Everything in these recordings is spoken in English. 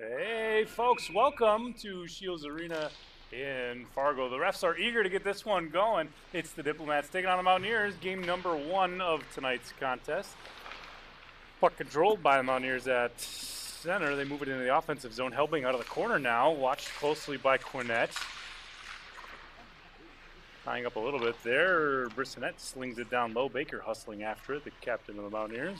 Hey, folks, welcome to Shields Arena in Fargo. The refs are eager to get this one going. It's the Diplomats taking on the Mountaineers, game number 1 of tonight's contest. Puck controlled by the Mountaineers at center. They move it into the offensive zone, helping out of the corner now. Watched closely by Cornett. Tying up a little bit there. Brissonette slings it down low. Baker hustling after it, the captain of the Mountaineers.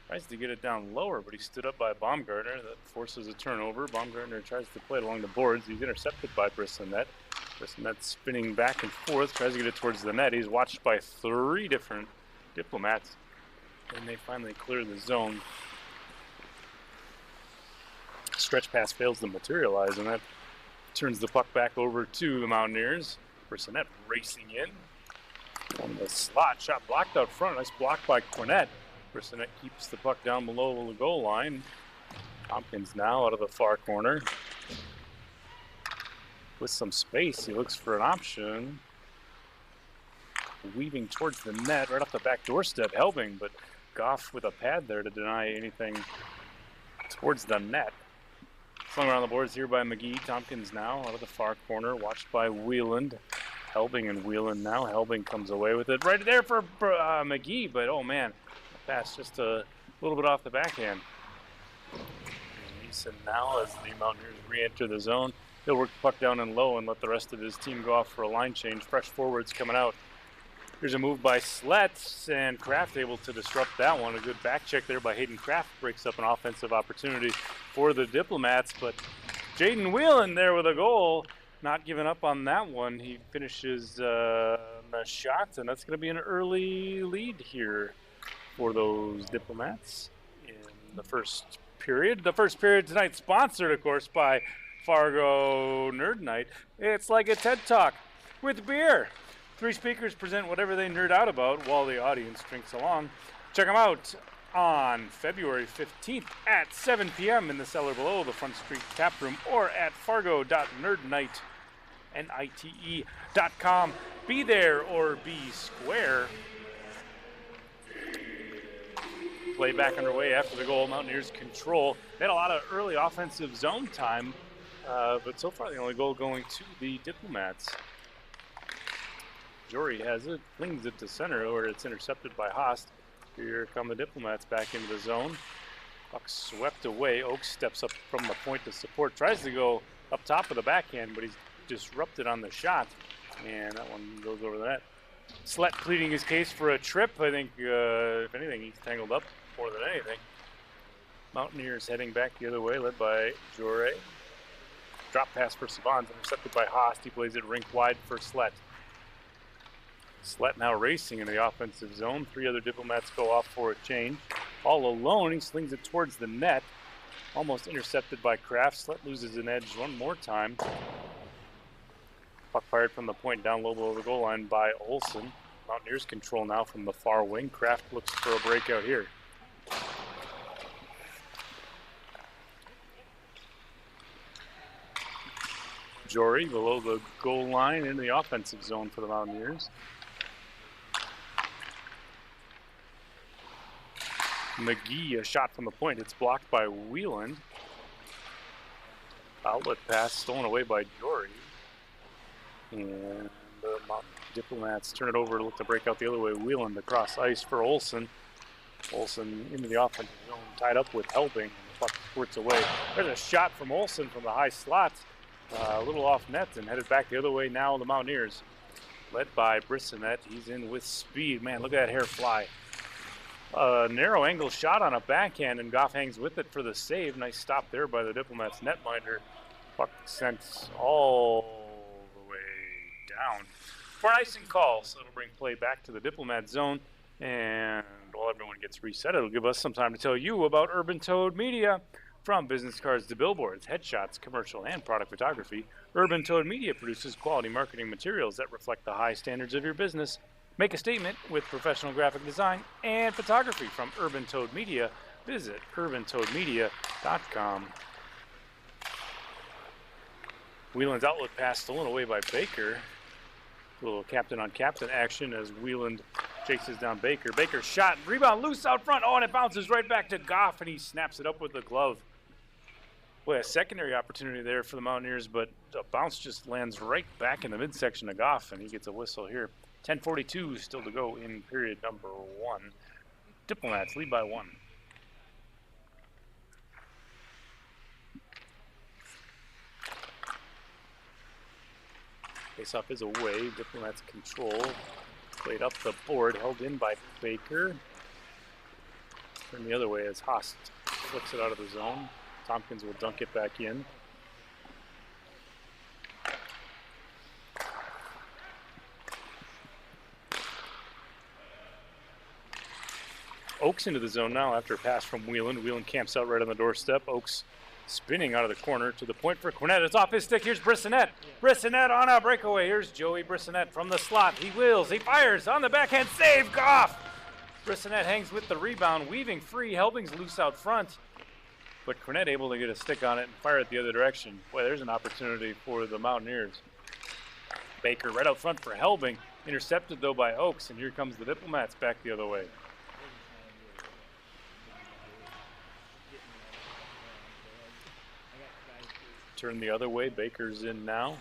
Tries to get it down lower, but he stood up by Baumgartner. That forces a turnover. Baumgartner tries to play it along the boards. He's intercepted by Brissonette. Brissonette spinning back and forth, tries to get it towards the net. He's watched by 3 different Diplomats, and they finally clear the zone. Stretch pass fails to materialize, and that turns the puck back over to the Mountaineers. Brissonette racing in. On the slot, shot blocked out front. Nice block by Cornett. Brissonette keeps the puck down below the goal line. Tompkins now out of the far corner. With some space, he looks for an option. Weaving towards the net, right off the back doorstep, helping, but Goff with a pad there to deny anything towards the net. Flung around the boards here by McGee. Tompkins now out of the far corner, watched by Wheeland. Helbing and Wheeland now. Helbing comes away with it right there for McGee, but oh man, pass just a little bit off the backhand. Neeson now as the Mountaineers re-enter the zone. He'll work the puck down and low and let the rest of his team go off for a line change. Fresh forwards coming out. Here's a move by Slets, and Kraft able to disrupt that one. A good back check there by Hayden Kraft breaks up an offensive opportunity for the Diplomats, but Jaden Whelan there with a goal. Not giving up on that one. He finishes the shot, and that's going to be an early lead here for those Diplomats in the first period. The first period tonight sponsored, of course, by Fargo Nerd Night. It's like a TED Talk with beer. 3 speakers present whatever they nerd out about while the audience drinks along. Check them out on February 15th at 7 p.m. in the cellar below the Front Street Tap Room or at fargo.nerdnight.com. Be there or be square. Play back underway after the goal. Mountaineers control. They had a lot of early offensive zone time, but so far the only goal going to the Diplomats. Jory has it, flings it to center, where it's intercepted by Haast. Here come the Diplomats back into the zone. Puck swept away. Oakes steps up from the point to support. Tries to go up top of the backhand, but he's disrupted on the shot, and that one goes over the net. Slett pleading his case for a trip. I think, if anything, he's tangled up more than anything. Mountaineers heading back the other way, led by Jore. Drop pass for Savans, intercepted by Haast. He plays it rink wide for Slett. Slett now racing in the offensive zone. 3 other Diplomats go off for a change. All alone, he slings it towards the net. Almost intercepted by Kraft. Slett loses an edge one more time. Puck fired from the point down low below the goal line by Olsen. Mountaineers control now from the far wing. Kraft looks for a breakout here. Jory below the goal line in the offensive zone for the Mountaineers. McGee, a shot from the point. It's blocked by Wheeland. Outlet pass stolen away by Jory. And the Diplomats turn it over to look to break out the other way. Wheeland across ice for Olsen. Olsen into the offensive zone, tied up with Helbing. The puck squirts away. There's a shot from Olsen from the high slot. A little off net and headed back the other way now. The Mountaineers, led by Brissonette. He's in with speed. Man, look at that hair fly. A narrow angle shot on a backhand, and Goff hangs with it for the save. Nice stop there by the Diplomats netminder. Puck sent all the way down for an icing call, so it'll bring play back to the Diplomat zone. And while everyone gets reset, it'll give us some time to tell you about Urban Toad Media. From business cards to billboards, headshots, commercial, and product photography, Urban Toad Media produces quality marketing materials that reflect the high standards of your business. Make a statement with professional graphic design and photography from Urban Toad Media. Visit urbantoadmedia.com. Wheeland's outlet pass stolen away by Baker. A little captain-on-captain action as Wheeland chases down Baker. Baker shot, rebound loose out front. Oh, and it bounces right back to Goff, and he snaps it up with the glove. Well, a secondary opportunity there for the Mountaineers, but a bounce just lands right back in the midsection of Goff, and he gets a whistle here. 10:42 still to go in period number 1. Diplomats lead by 1. Face-off is away. Diplomats control. Played up the board, held in by Baker. Turn the other way as Haas flips it out of the zone. Tompkins will dunk it back in. Oaks into the zone now after a pass from Whelan. Whelan camps out right on the doorstep. Oaks spinning out of the corner to the point for Cornett. It's off his stick. Here's Brissonette. Brissonette on a breakaway. Here's Joey Brissonette from the slot. He wheels. He fires on the backhand. Save. Goff. Brissonette hangs with the rebound. Weaving free. Helbing's loose out front. But Cornett able to get a stick on it and fire it the other direction. Boy, there's an opportunity for the Mountaineers. Baker right out front for Helbing. Intercepted, though, by Oaks. And here comes the Diplomats back the other way. Turn the other way. Baker's in now.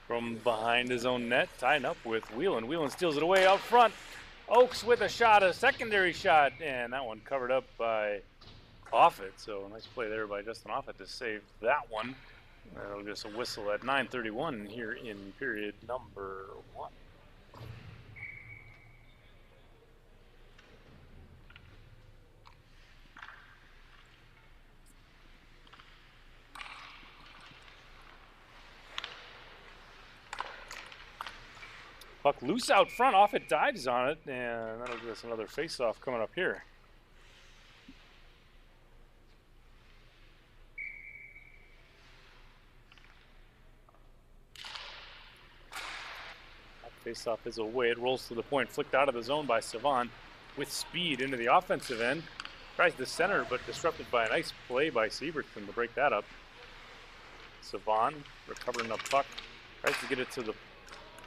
From behind his own net, tying up with Whelan. Whelan steals it away out front. Oaks with a shot, a secondary shot, and that one covered up by Offit. So nice play there by Justin Offit to save that one. That'll get us a whistle at 9:31 here in period number 1. Puck loose out front, Offit dives on it, and that'll give us another face-off coming up here. Face-off is away. It rolls to the point, flicked out of the zone by Savant with speed into the offensive end. Tries the center, but disrupted by a nice play by Siebertson to break that up. Savant recovering the puck, tries to get it to the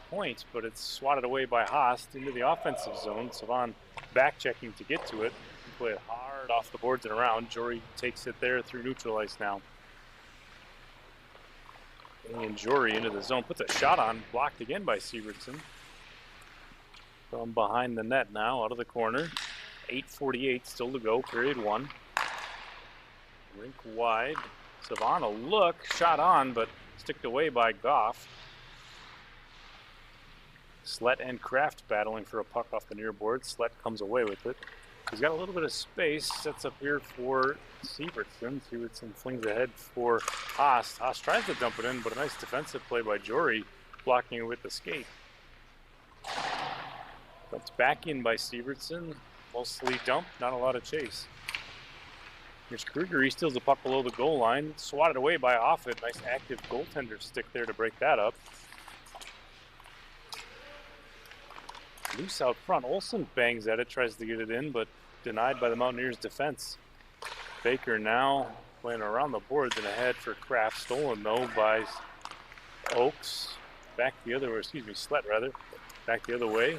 point, but it's swatted away by Haas into the offensive zone. Savant back checking to get to it. Play it hard off the boards and around. Jory takes it there through neutral ice now. And Jory into the zone, puts a shot on, blocked again by Siebertson. From behind the net now, out of the corner. 8:48 still to go, period 1. Rink wide. Savant a look, shot on, but sticked away by Goff. Slett and Kraft battling for a puck off the near board. Slett comes away with it. He's got a little bit of space, sets up here for Siebertson. Siebertson flings ahead for Haas. Haas tries to dump it in, but a nice defensive play by Jory, blocking it with the skate. That's back in by Siebertson. Mostly dump, not a lot of chase. Here's Kruger. He steals the puck below the goal line. Swatted away by Offit. Nice active goaltender stick there to break that up. Loose out front. Olsen bangs at it, tries to get it in, but denied by the Mountaineers defense. Baker now playing around the boards and ahead for Kraft. Stolen, though, by Oaks. Back the other way, excuse me, Slett rather. Back the other way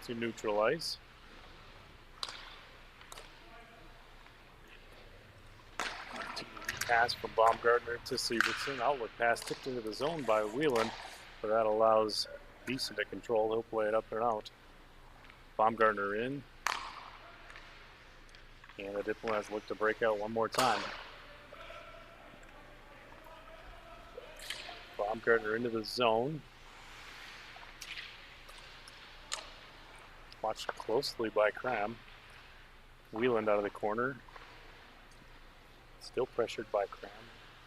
to neutral ice. Pass from Baumgartner to Siebertson. Outlet pass tipped into the zone by Whelan, but that allows Beeson to control. He'll play it up and out. Baumgartner in. And the Diplomats look to break out one more time. Baumgartner into the zone. Watched closely by Cram. Whelan out of the corner. Still pressured by Cram.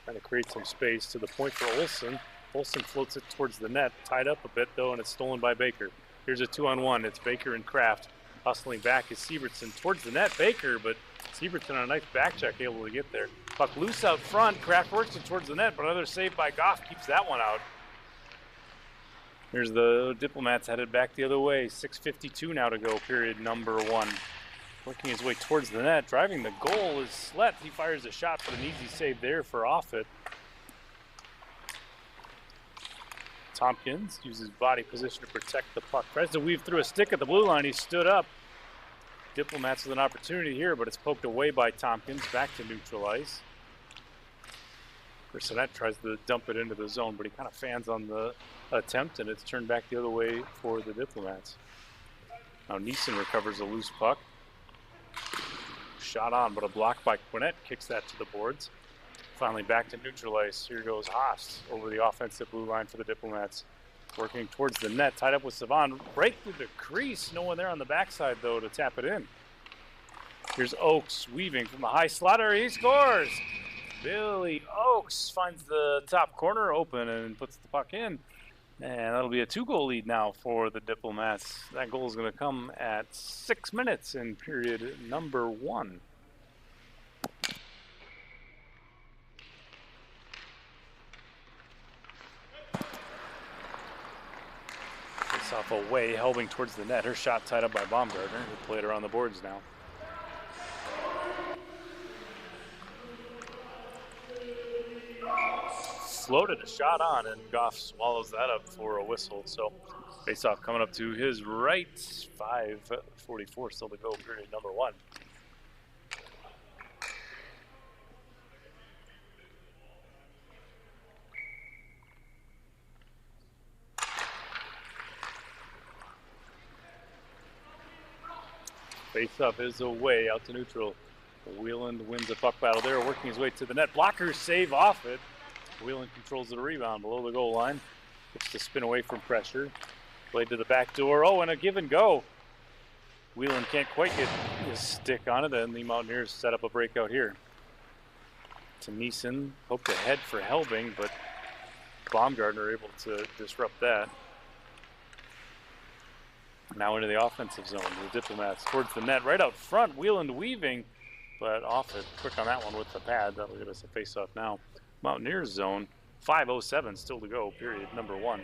Trying to create some space to the point for Olsen. Olsen floats it towards the net. Tied up a bit, though, and it's stolen by Baker. Here's a 2-on-1. It's Baker and Kraft. Hustling back is Siebertson towards the net. Baker, but Siebertson on a nice back check, able to get there. Puck loose out front. Kraft works it towards the net, but another save by Goff keeps that one out. Here's the Diplomats headed back the other way. 6:52 now to go, period number 1. Working his way towards the net. Driving the goal is Slett. He fires a shot, but an easy save there for Offit. Tompkins uses body position to protect the puck. Tries to weave through a stick at the blue line. He stood up. Diplomats with an opportunity here, but it's poked away by Tompkins. Back to neutral ice. Brissonette tries to dump it into the zone, but he kind of fans on the attempt, and it's turned back the other way for the Diplomats. Now Neeson recovers a loose puck. Shot on, but a block by Quinnett kicks that to the boards. Finally back to neutral ice. Here goes Haas over the offensive blue line for the Diplomats. Working towards the net, tied up with Savon. Right through the crease. No one there on the backside, though, to tap it in. Here's Oakes weaving from the high slot area. He scores! Billy Oakes finds the top corner open and puts the puck in. And that'll be a 2-goal lead now for the Diplomats. That goal is going to come at 6 minutes in period number 1. Face off away, Helbing towards the net. Her shot tied up by Baumgartner, who played her on the boards now. Floated a shot on, and Goff swallows that up for a whistle. So face-off coming up to his right. 5:44 still to go, period number 1. Face-off is away, out to neutral. Wheeland wins a puck battle there, working his way to the net. Blockers save off it. Wheeland controls the rebound below the goal line. Gets to spin away from pressure. Played to the back door. Oh, and a give and go. Wheeland can't quite get his stick on it, and the Mountaineers set up a breakout here. To Neeson, hoped ahead for Helbing, but Baumgartner able to disrupt that. Now into the offensive zone. The Diplomats towards the net, right out front. Wheeland weaving, but off it quick on that one with the pad. That'll give us a face-off now. Mountaineers zone, 5:07 still to go, period number 1.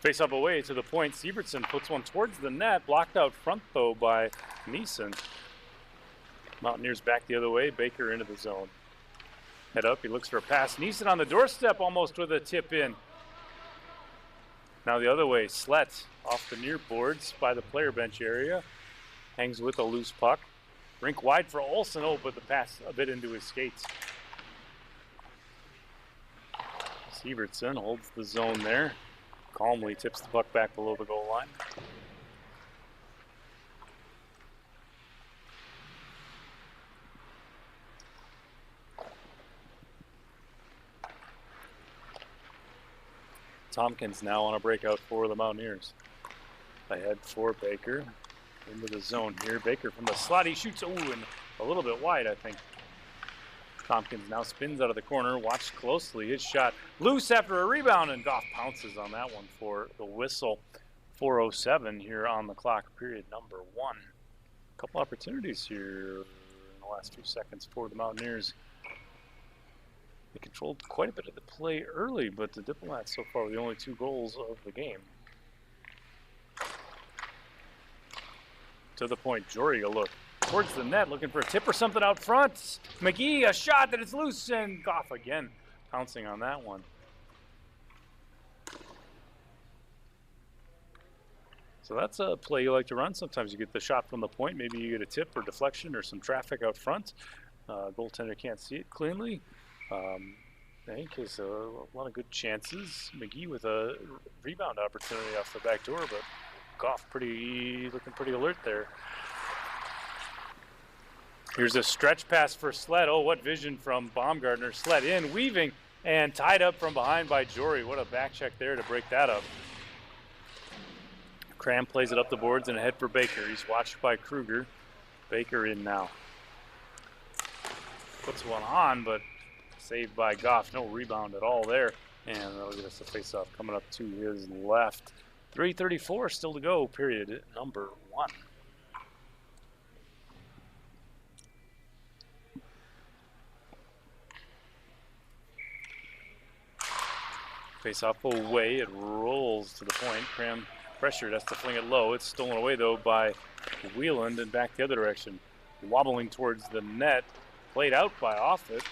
Face up away to the point. Siebertson puts one towards the net, blocked out front though by Neeson. Mountaineers back the other way, Baker into the zone. Head up, he looks for a pass. Neeson on the doorstep almost with a tip in. Now the other way, Slett off the near boards by the player bench area. Hangs with a loose puck. Rink wide for Olsen. Oh, but the pass a bit into his skates. Siebertson holds the zone there. Calmly tips the puck back below the goal line. Tompkins now on a breakout for the Mountaineers. Ahead for Baker. Into the zone here. Baker from the slot. He shoots, and a little bit wide, I think. Tompkins now spins out of the corner. Watch closely. His shot loose after a rebound, and Goff pounces on that one for the whistle. 4:07 here on the clock, period number 1. A couple opportunities here in the last few seconds for the Mountaineers. They controlled quite a bit of the play early, but the Diplomats so far were the only 2 goals of the game. To the point, Jory a look towards the net, looking for a tip or something out front. McGee, a shot that is loose, and Goff again pouncing on that one. So that's a play you like to run. Sometimes you get the shot from the point. Maybe you get a tip or deflection or some traffic out front. Goaltender can't see it cleanly. I think there's a lot of good chances. McGee with a rebound opportunity off the back door, but Goff looking pretty alert there. Here's a stretch pass for Sled. Oh, what vision from Baumgartner. Sled in, weaving, and tied up from behind by Jory. What a back check there to break that up. Cram plays it up the boards and ahead for Baker. He's watched by Kruger. Baker in now. Puts one on, but saved by Goff. No rebound at all there. And that'll get us a face-off coming up to his left. 3:34 still to go, period number 1. Face off away, it rolls to the point. Cram Pressured, has to fling it low. It's stolen away, though, by Wheeland and back the other direction. Wobbling towards the net. Played out by Offit.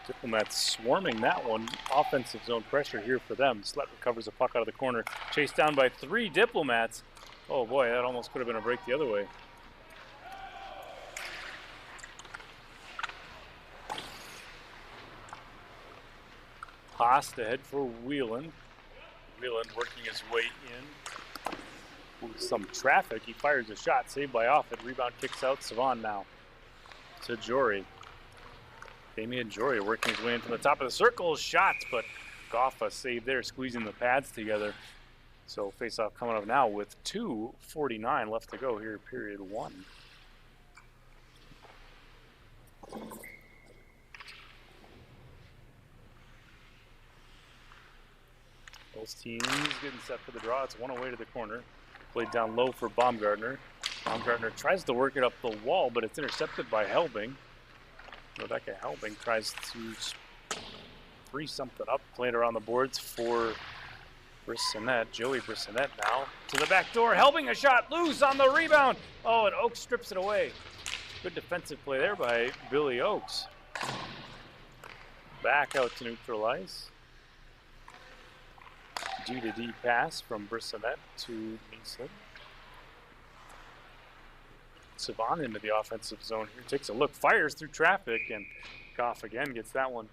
Diplomats swarming that one. Offensive zone pressure here for them. Slett recovers a puck out of the corner. Chased down by 3 Diplomats. Oh boy, that almost could have been a break the other way. Haas ahead for Wheeland. Wheeland working his way in. With some traffic, he fires a shot, saved by Offit. Rebound kicks out. Savon now to Jory. Damian Jory working his way in from the top of the circle. Shots, but Goffa saved there, squeezing the pads together. So face-off coming up now with 2:49 left to go here, period 1. Both teams getting set for the draw. It's one away to the corner. Played down low for Baumgartner. Baumgartner tries to work it up the wall, but it's intercepted by Helbing. Rebecca Helbing tries to free something up. Played around the boards for Brissonette. Joey Brissonette now to the back door. Helbing a shot. Loose on the rebound. Oh, and Oakes strips it away. Good defensive play there by Billy Oakes. Back out to neutral ice. D-to-D pass from Brissonette to Measley. Savon into the offensive zone here. Takes a look, fires through traffic, and Goff again gets that one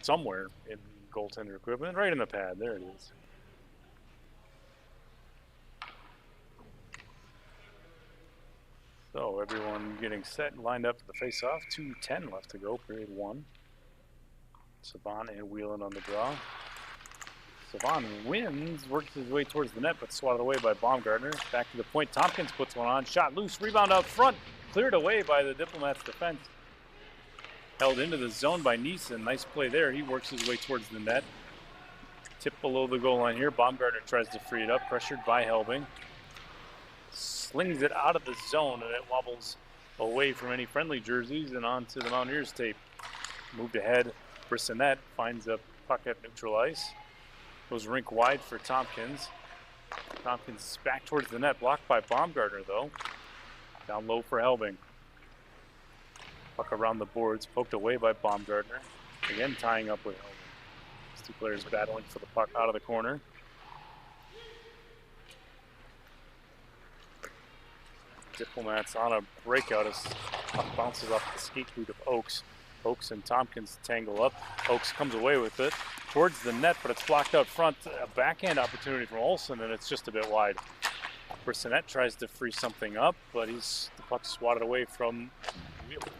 somewhere in goaltender equipment. Right in the pad. There it is. So everyone getting set and lined up for the face-off. 2:10 left to go, period 1. Savon and Wheelan on the draw. Savon wins, works his way towards the net, but swatted away by Baumgartner. Back to the point, Tompkins puts one on. Shot loose, rebound out front. Cleared away by the Diplomats' defense. Held into the zone by Neeson. Nice play there. He works his way towards the net. Tip below the goal line here. Baumgartner tries to free it up, pressured by Helbing. Slings it out of the zone, and it wobbles away from any friendly jerseys and onto the Mountaineers tape. Moved ahead, Brissonette finds a puck at neutral ice. Goes rink wide for Tompkins. Tompkins back towards the net, blocked by Baumgartner though. Down low for Helbing. Puck around the boards, poked away by Baumgartner. Again tying up with Helbing. These two players battling for the puck out of the corner. Diplomats on a breakout as puck bounces off the skate boot of Oakes. Oakes and Tompkins tangle up. Oakes comes away with it towards the net, but it's blocked out front. A backhand opportunity from Olsen, and it's just a bit wide. Brissonette tries to free something up, but the puck's swatted away from Wheeler.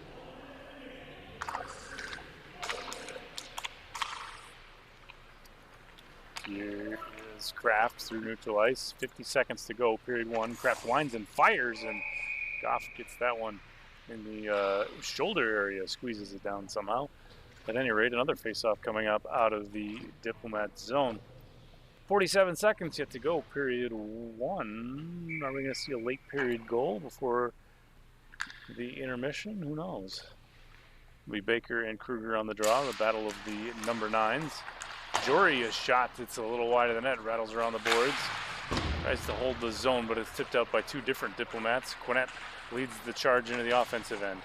Here is Kraft through neutral ice. 50 seconds to go, period 1. Kraft winds and fires, and Goff gets that one in the shoulder area, squeezes it down somehow. At any rate, another face-off coming up out of the Diplomat zone. 47 seconds yet to go, period 1. Are we going to see a late period goal before the intermission? Who knows? It'll be Baker and Kruger on the draw, the battle of the number 9s. Jory is shot, it's a little wide of the net, rattles around the boards. Tries to hold the zone, but it's tipped out by 2 different Diplomats. Quinnett leads the charge into the offensive end.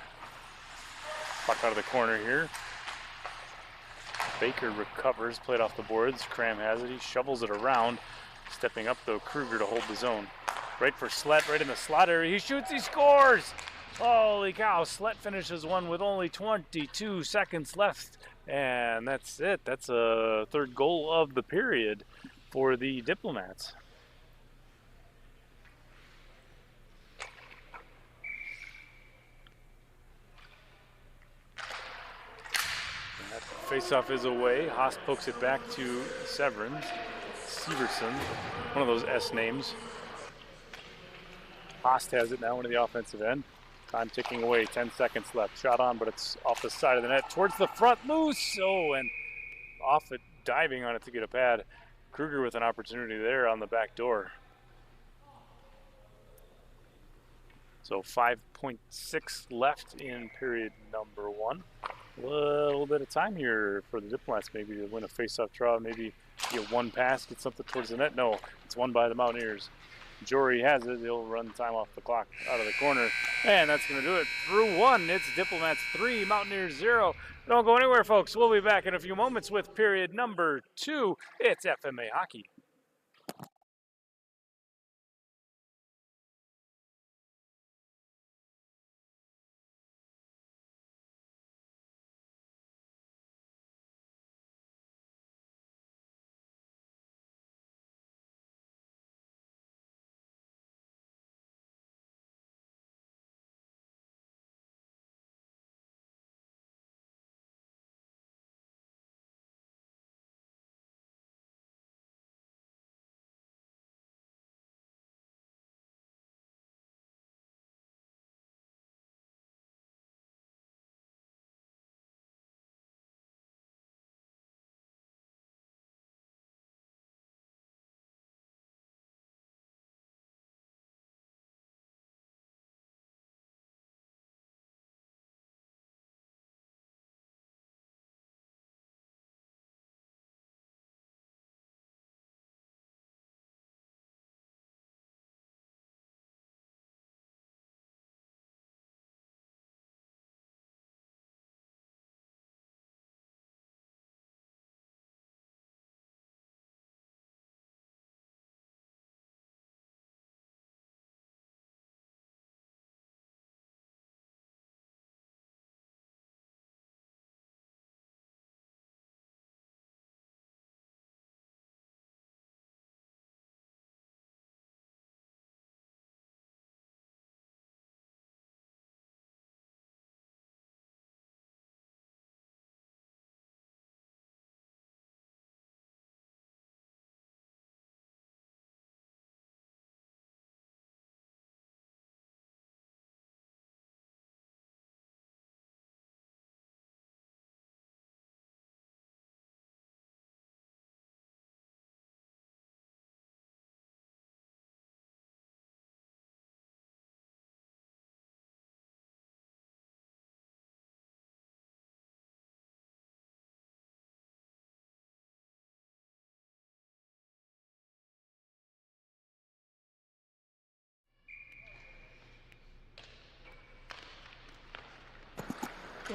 Puck out of the corner here. Baker recovers, played off the boards. Cram has it, he shovels it around. Stepping up though, Kruger to hold the zone. Right for Slett, right in the slot area. He shoots, he scores! Holy cow, Slett finishes one with only 22 seconds left. And that's it. That's a third goal of the period for the Diplomats. Face-off is away. Haas pokes it back to Severson, one of those S names. Haas has it now into the offensive end. Time ticking away, 10 seconds left. Shot on, but it's off the side of the net towards the front. Loose! Oh, and off it, diving on it to get a pad. Kruger with an opportunity there on the back door. So 5.6 left in period number 1. A little bit of time here for the Diplomats, maybe to win a face-off draw, maybe get one pass, get something towards the net. No, it's won by the Mountaineers. Jory has it. He'll run time off the clock out of the corner. And that's going to do it. Through one, it's Diplomats 3, Mountaineers 0. Don't go anywhere, folks. We'll be back in a few moments with period number 2. It's FMA Hockey.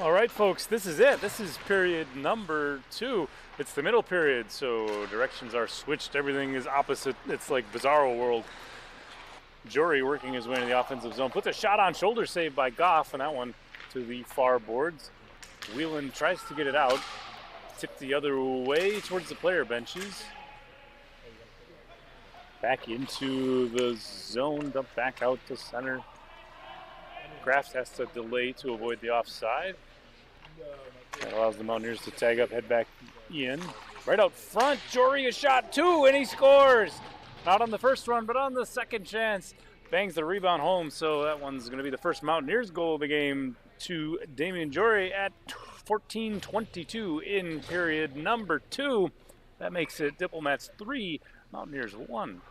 All right, folks, this is it. This is period number 2. It's the middle period, so directions are switched. Everything is opposite. It's like Bizarro World. Jory working his way into the offensive zone. Puts a shot on, shoulder save by Goff, and that one to the far boards. Whelan tries to get it out. Tipped the other way towards the player benches. Back into the zone, dump back out to center. Kraft has to delay to avoid the offside. That allows the Mountaineers to tag up, head back in. Right out front, Jory a shot too, and he scores! Not on the first run, but on the second chance. Bangs the rebound home, so that one's going to be the first Mountaineers goal of the game to Damian Jory at 14:22 in period number 2. That makes it Diplomats 3, Mountaineers 1.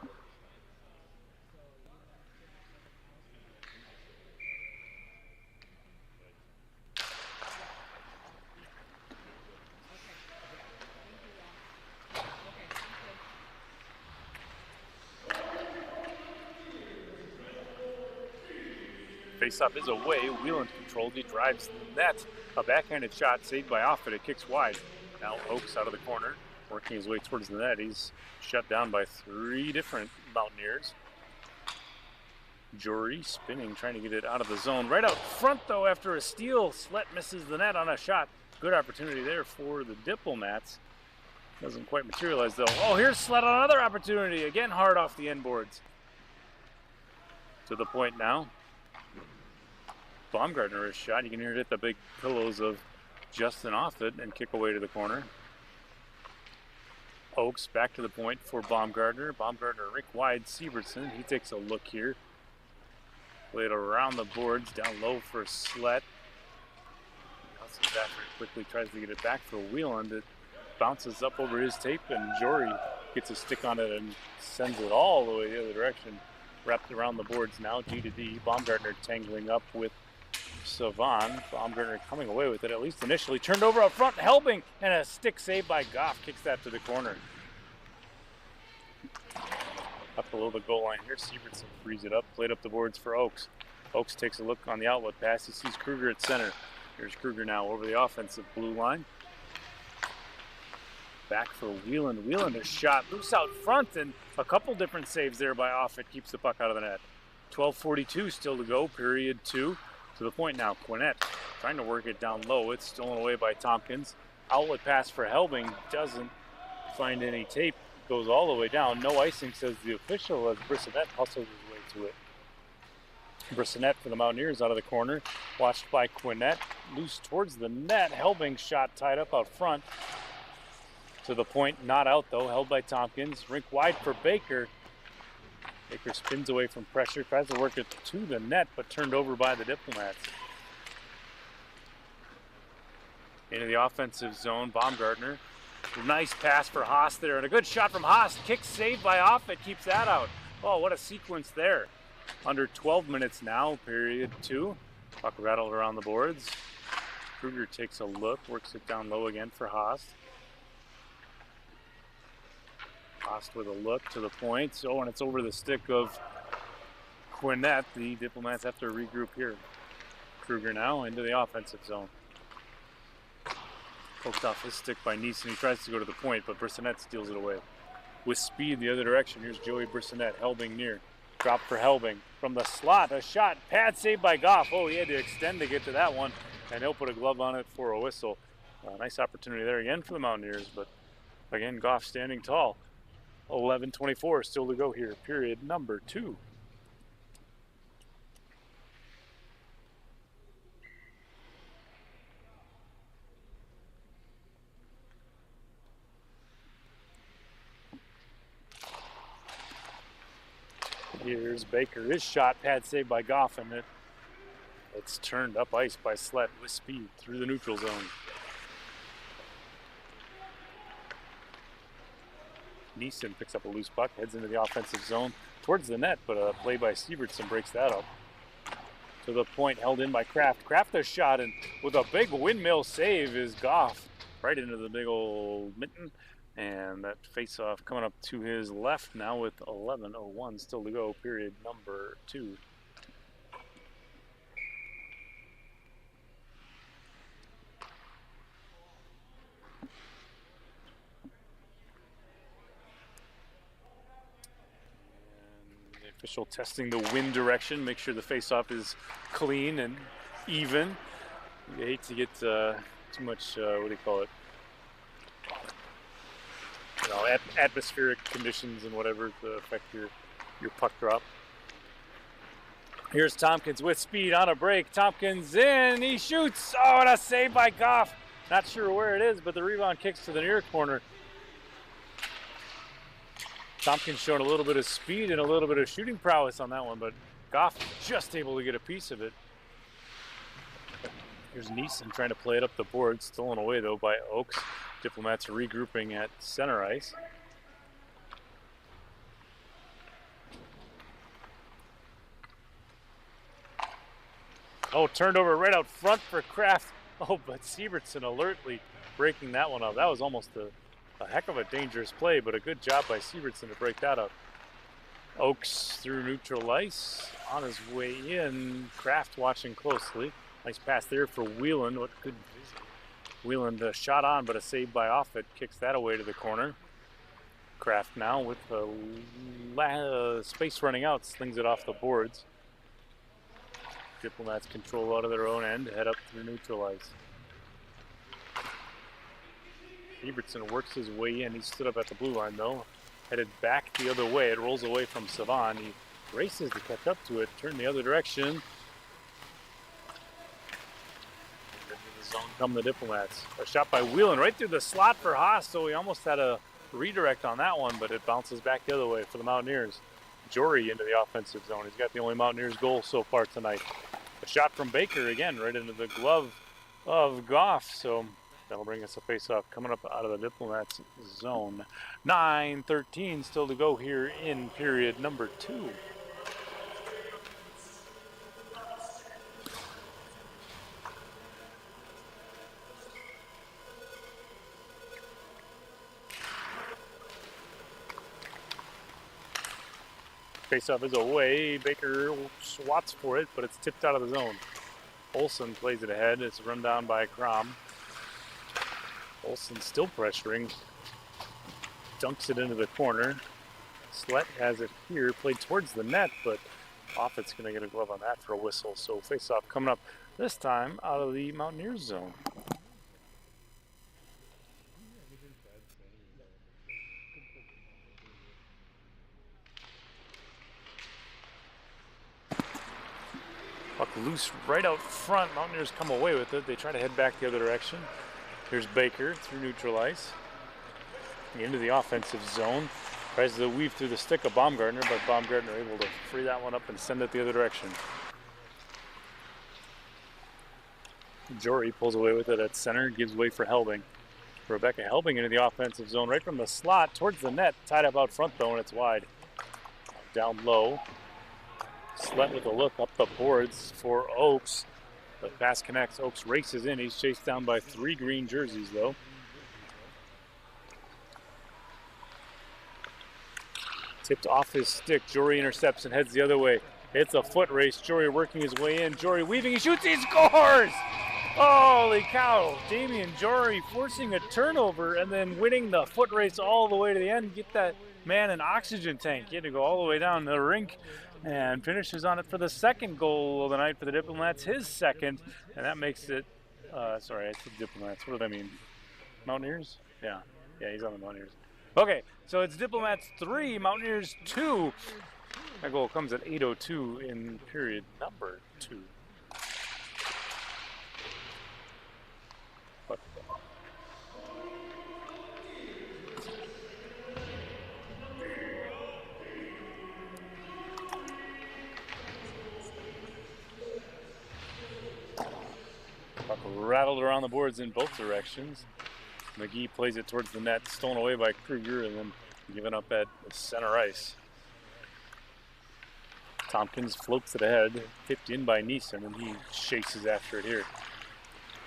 Faceoff is away. Whelan controlled. He drives the net. A backhanded shot saved by Offit. It kicks wide. Now Oakes out of the corner, working his way towards the net. He's shut down by 3 different Mountaineers. Jory spinning, trying to get it out of the zone. Right out front, though, after a steal. Slett misses the net on a shot. Good opportunity there for the Diplomats. Doesn't quite materialize, though. Oh, here's Slett on another opportunity. Again, hard off the end boards. To the point now. Baumgartner is shot. You can hear it hit the big pillows of Justin Offit and kick away to the corner. Oakes back to the point for Baumgartner. Baumgartner, Rick wide, Siebertson. He takes a look here. Play it around the boards, down low for Slett. Bounces after it quickly, tries to get it back for Whelan. It bounces up over his tape, and Jory gets a stick on it and sends it all the way the other direction. Wrapped around the boards now, G to D. Baumgartner tangling up with Savon. Baumgartner coming away with it, at least initially. Turned over up front, Helbing, and a stick save by Goff. Kicks that to the corner. Up below the goal line here, Sievertson frees it up, played up the boards for Oakes. Oakes takes a look on the outlet pass. He sees Kruger at center. Here's Kruger now over the offensive blue line. Back for Wheeland. Wheeland is shot loose out front, and a couple different saves there by Offit keeps the puck out of the net. 12:42 still to go, period 2. To the point now, Quinnett trying to work it down low. It's stolen away by Tompkins. Outlet pass for Helbing, doesn't find any tape. Goes all the way down. No icing, says the official, as Brissonette hustles his way to it. Brissonette for the Mountaineers out of the corner. Watched by Quinnett. Loose towards the net. Helbing shot tied up out front. To the point, not out though. Held by Tompkins. Rink wide for Baker. Baker spins away from pressure. Tries to work it to the net, but turned over by the Diplomats. Into the offensive zone, Baumgartner. Nice pass for Haas there, and a good shot from Haas. Kick saved by Offit, keeps that out. Oh, what a sequence there. Under 12 minutes now, period 2. Puck rattled around the boards. Kruger takes a look, works it down low again for Haas. Haas with a look to the point. Oh, and it's over the stick of Quinnett. The Diplomats have to regroup here. Kruger now into the offensive zone. Poked off his stick by Neeson. He tries to go to the point, but Brissonette steals it away. With speed the other direction, here's Joey Brissonette. Helbing near. Drop for Helbing. From the slot, a shot. Pad saved by Goff. Oh, he had to extend to get to that one, and he'll put a glove on it for a whistle. Nice opportunity there again for the Mountaineers, but again, Goff standing tall. 11:24 still to go here, period number 2. Here's Baker. His shot, pad saved by Goff, and it's turned up ice by Slett with speed through the neutral zone. Neeson picks up a loose puck, heads into the offensive zone towards the net, but a play by Sievertson breaks that up. To the point, held in by Kraft. Kraft a shot, and with a big windmill save is Goff right into the big old mitten. And that face-off coming up to his left now with 11:01 still to go, period number 2. And the official testing the wind direction, make sure the face-off is clean and even. You hate to get too much, what do you call it? Atmospheric conditions and whatever to affect your puck drop. Here's Tompkins with speed on a break. Tompkins in, he shoots. Oh, and a save by Goff. Not sure where it is, but the rebound kicks to the near corner. Tompkins showing a little bit of speed and a little bit of shooting prowess on that one, but Goff just able to get a piece of it. Here's Neeson trying to play it up the board, stolen away though by Oakes. Diplomats are regrouping at center ice. Oh, turned over right out front for Kraft. Oh, but Sievertson alertly breaking that one up. That was almost a heck of a dangerous play, but a good job by Sievertson to break that up. Oakes through neutral ice on his way in. Kraft watching closely. Nice pass there for Wheeland. What good vision. Wheeland shot on, but a save by Offit kicks that away to the corner. Kraft now with space running out, slings it off the boards. Diplomats control out of their own end, head up through neutral ice. Sievertson works his way in. He stood up at the blue line though, headed back the other way. It rolls away from Savon. He races to catch up to it, turn the other direction. Zone come the Diplomats. A shot by Wheeland right through the slot for Haas, so he almost had a redirect on that one, but it bounces back the other way for the Mountaineers. Jory into the offensive zone. He's got the only Mountaineers goal so far tonight. A shot from Baker again right into the glove of Goff, so that'll bring us a face-off coming up out of the Diplomats zone. 9:13 still to go here in period number 2. Faceoff is away. Baker swats for it, but it's tipped out of the zone. Olsen plays it ahead. It's run down by Crom. Olsen still pressuring. Dunks it into the corner. Slett has it here, played towards the net, but Offit's going to get a glove on that for a whistle. So faceoff coming up this time out of the Mountaineers zone. Puck loose right out front. Mountaineers come away with it. They try to head back the other direction. Here's Baker through neutral ice. Into the offensive zone. Tries to weave through the stick of Baumgartner, but Baumgartner able to free that one up and send it the other direction. Jory pulls away with it at center, gives way for Helbing. Rebecca Helbing into the offensive zone, right from the slot towards the net. Tied up out front though, and it's wide. Down low. Slett with a look up the boards for Oakes. The pass connects. Oakes races in. He's chased down by 3 green jerseys though. Tipped off his stick. Jory intercepts and heads the other way. It's a foot race. Jory working his way in. Jory weaving. He shoots. He scores! Holy cow. Damian Jory forcing a turnover and then winning the foot race all the way to the end. Get that man an oxygen tank. He had to go all the way down the rink and finishes on it for the second goal of the night for the Diplomats. His second. And that makes it, sorry, I said Diplomats. What did I mean? Mountaineers? Yeah, he's on the Mountaineers. Okay, so it's Diplomats 3, Mountaineers 2. That goal comes at 8:02 in period number 2. But puck rattled around the boards in both directions. McGee plays it towards the net, stolen away by Kruger, and then given up at center ice. Tompkins floats it ahead, tipped in by Neeson, and he chases after it here.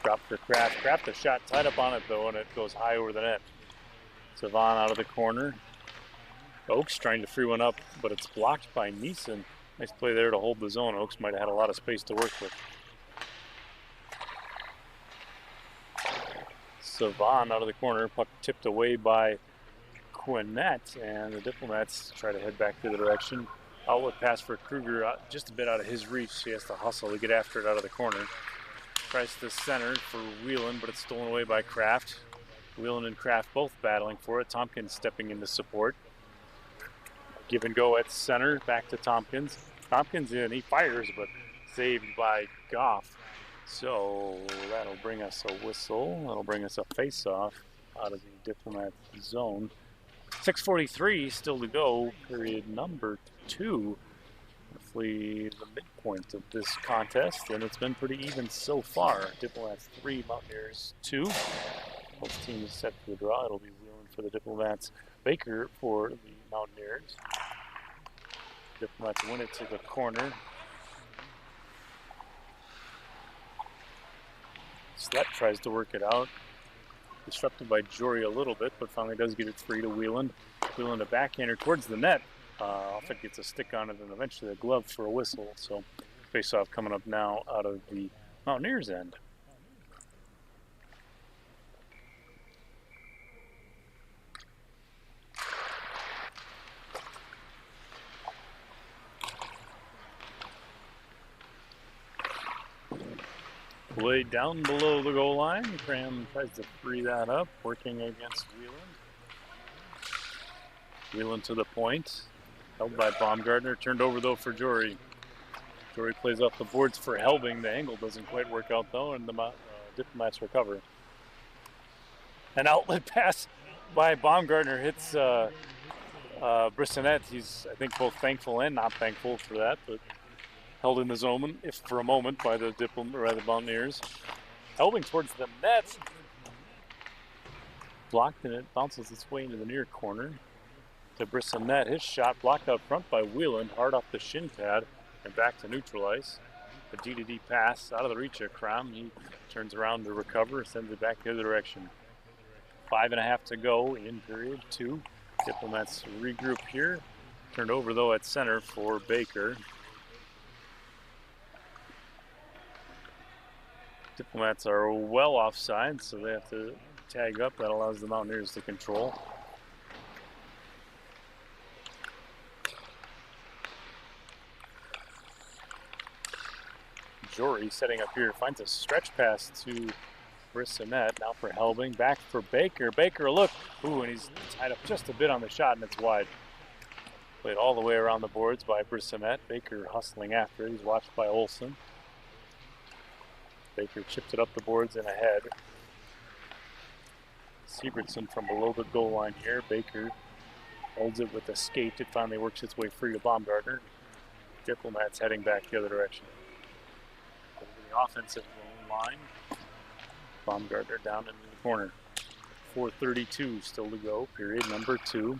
Drop for Kraft. Kraft a shot tied up on it though, and it goes high over the net. Savon out of the corner. Oakes trying to free one up, but it's blocked by Neeson. Nice play there to hold the zone. Oakes might have had a lot of space to work with. Savon out of the corner, puck tipped away by Quinnett, and the Diplomats try to head back the other direction. Outlet pass for Kruger, just a bit out of his reach. He has to hustle to get after it out of the corner. Tries to center for Whelan, but it's stolen away by Kraft. Whelan and Kraft both battling for it. Tompkins stepping into support. Give and go at center, back to Tompkins. Tompkins in, he fires, but saved by Goff. So that'll bring us a whistle. That'll bring us a face-off out of the Diplomat zone. 6:43 still to go, period number 2. Roughly the midpoint of this contest, and it's been pretty even so far. Diplomats 3, Mountaineers 2. Both teams set for the draw. It'll be Whelan for the Diplomats, Baker for the Mountaineers. Diplomats win it to the corner. Slett tries to work it out. Disrupted by Jory a little bit, but finally does get it free to Whelan. Whelan a backhander towards the net. Offit gets a stick on it and eventually a glove for a whistle. So face-off coming up now out of the Mountaineers end. Play down below the goal line. Cram tries to free that up, working against Whelan. Whelan to the point. Held by Baumgartner. Turned over though for Jory. Jory plays off the boards for Helbing. The angle doesn't quite work out though, and the Diplomats recover. An outlet pass by Baumgartner hits Brissonette. He's, I think, both thankful and not thankful for that, but held in the zone, if for a moment, by the Mountaineers. Helbing towards the net. Blocked, and it bounces its way into the near corner to Brissonette. His shot blocked out front by Whelan, hard off the shin pad, and back to neutral ice. A D-to-D pass out of the reach of Cram. He turns around to recover, sends it back the other direction. 5.5 to go in period 2. Diplomats regroup here. Turned over, though, at center for Baker. Diplomats are well offside, so they have to tag up. That allows the Mountaineers to control. Jory setting up here, finds a stretch pass to Brissonette. Now for Helbing, back for Baker. Baker, look, ooh, and he's tied up just a bit on the shot, and it's wide. Played all the way around the boards by Brissonette. Baker hustling after it. He's watched by Olsen. Baker chipped it up the boards and ahead. Sievertson from below the goal line here. Baker holds it with a skate. It finally works its way free to Baumgartner. Diplomats heading back the other direction. Over the offensive line. Baumgartner down into the corner. 4:32 still to go, period number 2.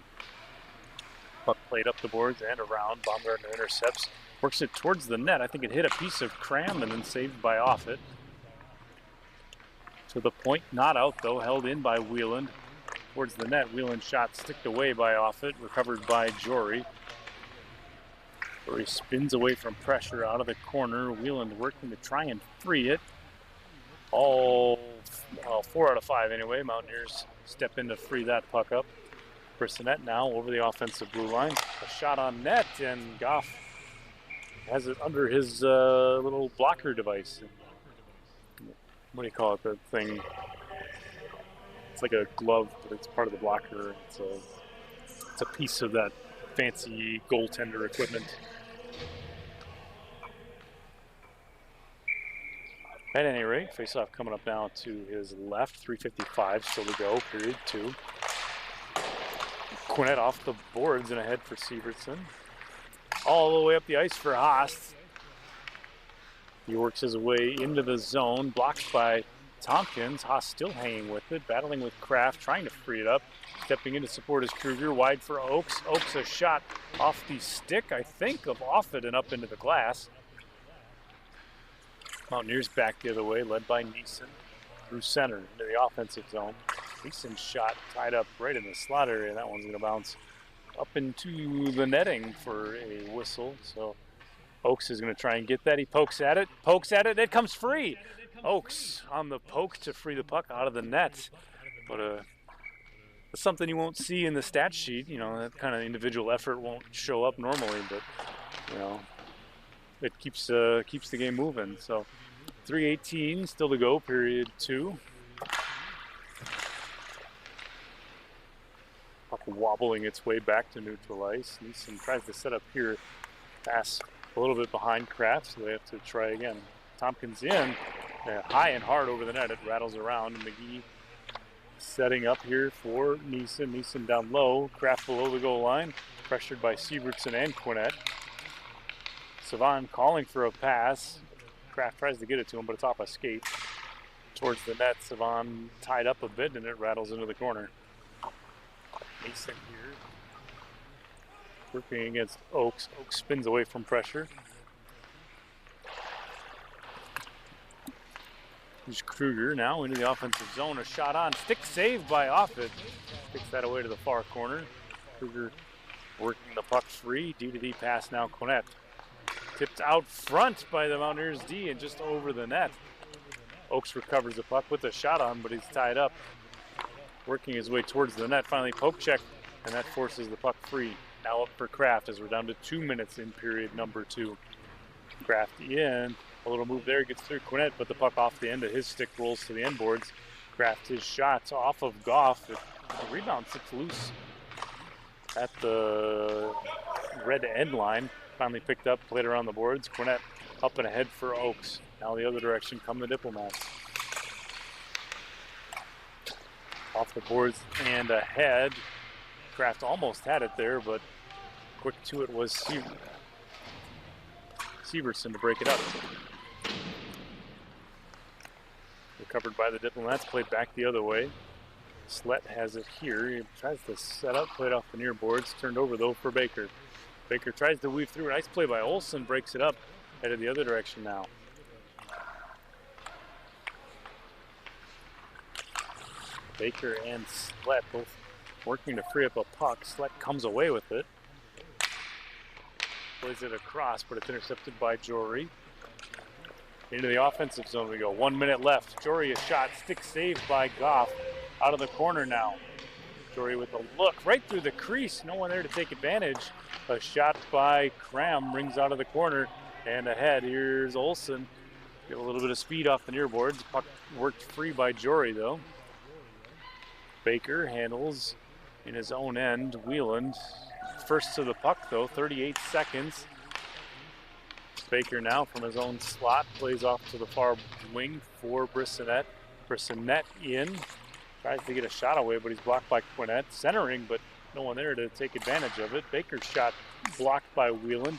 Puck played up the boards and around. Baumgartner intercepts. Works it towards the net. I think it hit a piece of Cram and then saved by Offit. To the point, not out though, held in by Wieland. Towards the net, Wieland shot sticked away by Offit, recovered by Jory. Jory spins away from pressure out of the corner. Wieland working to try and free it. All, well, 4 out of 5 anyway. Mountaineers step in to free that puck up. Brissonette now over the offensive blue line. A shot on net, and Goff has it under his little blocker device. What do you call it, the thing? It's like a glove, but it's part of the blocker. It's a piece of that fancy goaltender equipment. At any rate, faceoff coming up now to his left. 3:55 still to go, period 2. Quinnett off the boards and ahead for Sievertson. All the way up the ice for Haas. He works his way into the zone, blocked by Tompkins. Haas still hanging with it, battling with Kraft, trying to free it up. Stepping in to support is Kruger, wide for Oakes. Oakes a shot off the stick, I think, of Offit and up into the glass. Mountaineers back the other way, led by Neeson. Through center into the offensive zone. Neeson's shot tied up right in the slot area. That one's going to bounce up into the netting for a whistle. So Oakes is going to try and get that. He pokes at it, it comes free. Oakes on the poke to free the puck out of the net. But it's something you won't see in the stat sheet. You know, that kind of individual effort won't show up normally, but, you know, it keeps the game moving. So 3:18 still to go, period 2. Puck wobbling its way back to neutral ice. Neeson tries to set up here, pass a little bit behind Kraft, so they have to try again. Tompkins in, high and hard over the net. It rattles around, and McGee setting up here for Neeson. Neeson down low, Kraft below the goal line, pressured by Sievertson and Quinnett. Savan calling for a pass. Kraft tries to get it to him, but it's off a skate. Towards the net, Savan tied up a bit, and it rattles into the corner. Neeson here, working against Oakes. Oakes spins away from pressure. Here's Kruger now into the offensive zone. A shot on, stick saved by Offit. Kicks that away to the far corner. Kruger working the puck free. D-to-D pass now, Quinnett. Tipped out front by the Mountaineers D and just over the net. Oakes recovers the puck with a shot on, but he's tied up. Working his way towards the net, finally poke check, and that forces the puck free. Now up for Kraft as we're down to 2 minutes in period number 2. Kraft in, a little move there, gets through Quinnett, but the puck off the end of his stick rolls to the end boards. Kraft his shots off of Goff. The rebound sits loose at the red end line. Finally picked up, played around the boards. Quinnett up and ahead for Oakes. Now the other direction come the Diplomats. Off the boards and ahead. Kraft almost had it there, but quick to it was Sievertson to break it up. Recovered by the Diplomats, played back the other way. Slett has it here. He tries to set up, played off the near boards. Turned over though for Baker. Baker tries to weave through. Nice play by Olsen, breaks it up. Headed the other direction now. Baker and Slett both working to free up a puck. Slett comes away with it. plays it across, but it's intercepted by Jory. Into the offensive zone we go. 1 minute left. Jory a shot, stick saved by Goff. Out of the corner now. Jory with a look right through the crease. No one there to take advantage. A shot by Cram rings out of the corner and ahead. Here's Olsen. Get a little bit of speed off the near boards. Puck worked free by Jory though. Baker handles in his own end. Wheeland first to the puck though. 38 seconds. Baker now from his own slot plays off to the far wing for Bissonnette. Bissonnette in. Tries to get a shot away, but he's blocked by Quinnett. Centering, but no one there to take advantage of it. Baker's shot blocked by Wheeland.